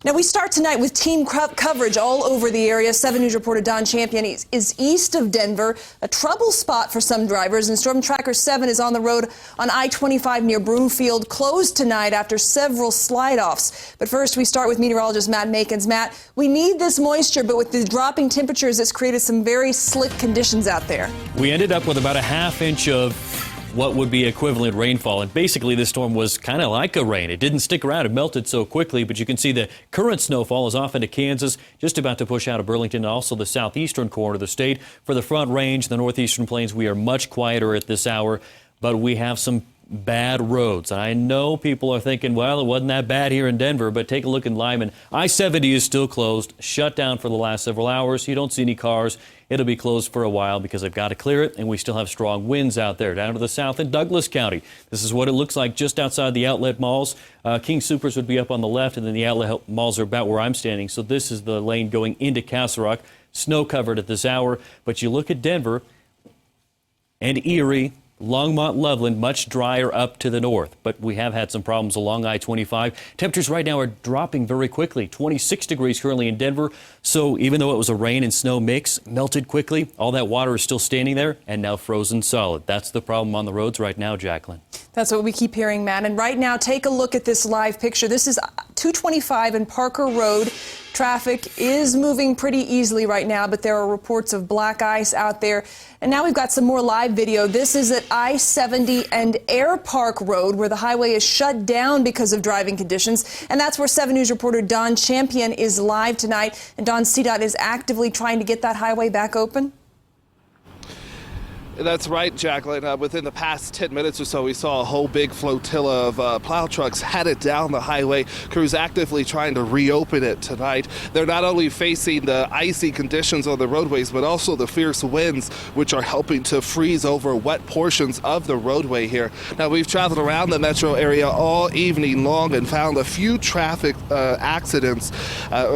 Now we start tonight with team coverage all over the area. 7 News reporter Don Champion is east of Denver, a trouble spot for some drivers, and Storm Tracker 7 is on the road on I-25 near Broomfield, closed tonight after several slide-offs. But first, we start with meteorologist Matt Makins. Matt, we need this moisture, but with the dropping temperatures, it's created some very slick conditions out there. We ended up with about a half inch of what would be equivalent rainfall, and basically this storm was kind of like a rain. It didn't stick around, it melted so quickly, but you can see the current snowfall is off into Kansas, just about to push out of Burlington and also the southeastern corner of the state. For the Front Range, the northeastern plains, we are much quieter at this hour, but we have some bad roads. I know people are thinking, well, it wasn't that bad here in Denver, but take a look in Lyman. I-70 is still closed, shut down for the last several hours. You don't see any cars. It'll be closed for a while because they've got to clear it, and we still have strong winds out there. Down to the south in Douglas County, this is what it looks like just outside the outlet malls. King Soopers would be up on the left, and then the outlet malls are about where I'm standing. So this is the lane going into Castle Rock, snow covered at this hour. But you look at Denver and Erie, Longmont, Loveland, much drier up to the north, but we have had some problems along I-25. Temperatures right now are dropping very quickly. 26 degrees currently in Denver. So even though it was a rain and snow mix, melted quickly, all that water is still standing there and now frozen solid. That's the problem on the roads right now, Jacqueline. That's what we keep hearing, Matt. And right now, take a look at this live picture. This is 225 and Parker Road. Traffic is moving pretty easily right now, but there are reports of black ice out there. And now we've got some more live video. This is at I-70 and Air Park Road, where the highway is shut down because of driving conditions. And that's where 7 News reporter Don Champion is live tonight. And Don, CDOT is actively trying to get that highway back open. That's right, Jacqueline. Within the past 10 minutes or so, we saw a whole big flotilla of plow trucks headed down the highway. Crews actively trying to reopen it tonight. They're not only facing the icy conditions on the roadways, but also the fierce winds, which are helping to freeze over wet portions of the roadway here. Now, we've traveled around the metro area all evening long and found a few traffic accidents.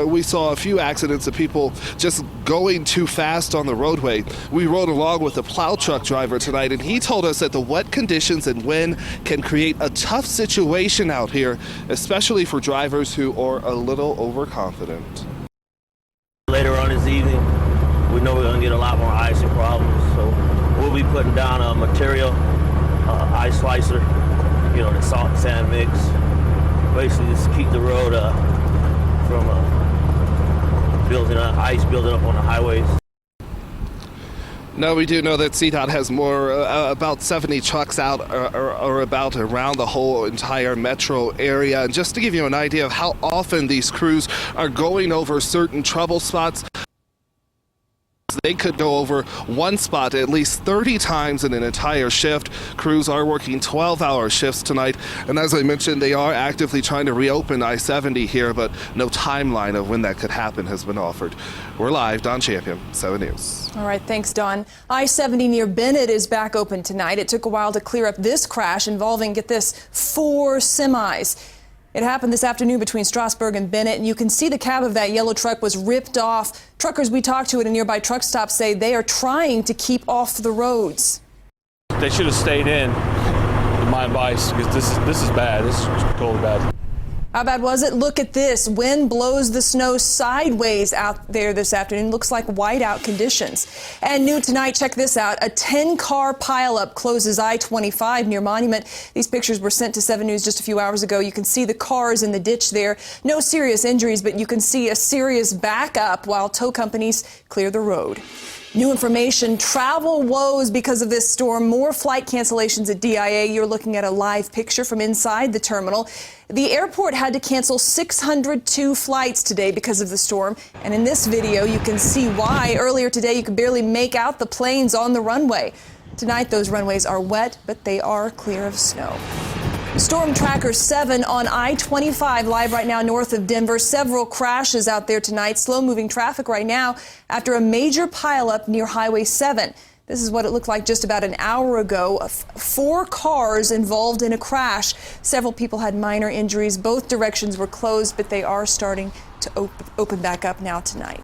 We saw a few accidents of people just going too fast on the roadway. We rode along with the plow truck driver tonight, and he told us that the wet conditions and wind can create a tough situation out here, especially for drivers who are a little overconfident. Later on this evening, we know we're going to get a lot more icing problems, so we'll be putting down a material, ice slicer, you know, the salt and sand mix, basically just keep the road from ice building up on the highways. No, we do know that CDOT has more, about 70 trucks out or about around the whole entire metro area. And just to give you an idea of how often these crews are going over certain trouble spots, they could go over one spot at least 30 times in an entire shift. Crews are working 12-hour shifts tonight. And as I mentioned, they are actively trying to reopen I-70 here, but no timeline of when that could happen has been offered. We're live. Don Champion, 7 News. All right, thanks, Don. I-70 near Bennett is back open tonight. It took a while to clear up this crash involving, get this, 4 semis. It happened this afternoon between Strasburg and Bennett, and you can see the cab of that yellow truck was ripped off. Truckers we talked to at a nearby truck stop say they are trying to keep off the roads. They should have stayed in my advice, because this is bad. This is totally bad. How bad was it? Look at this. Wind blows the snow sideways out there this afternoon. Looks like whiteout conditions. And new tonight, check this out. A 10-car pileup closes I-25 near Monument. These pictures were sent to 7 News just a few hours ago. You can see the cars in the ditch there. No serious injuries, but you can see a serious backup while tow companies clear the road. New information, travel woes because of this storm. More flight cancellations at DIA. You're looking at a live picture from inside the terminal. The airport had to cancel 602 flights today because of the storm. And in this video, you can see why. Earlier today, you could barely make out the planes on the runway. Tonight, those runways are wet, but they are clear of snow. Storm Tracker 7 on I-25 live right now north of Denver. Several crashes out there tonight. Slow-moving traffic right now after a major pileup near Highway 7. This is what it looked like just about an hour ago. 4 cars involved in a crash. Several people had minor injuries. Both directions were closed, but they are starting to open back up now tonight.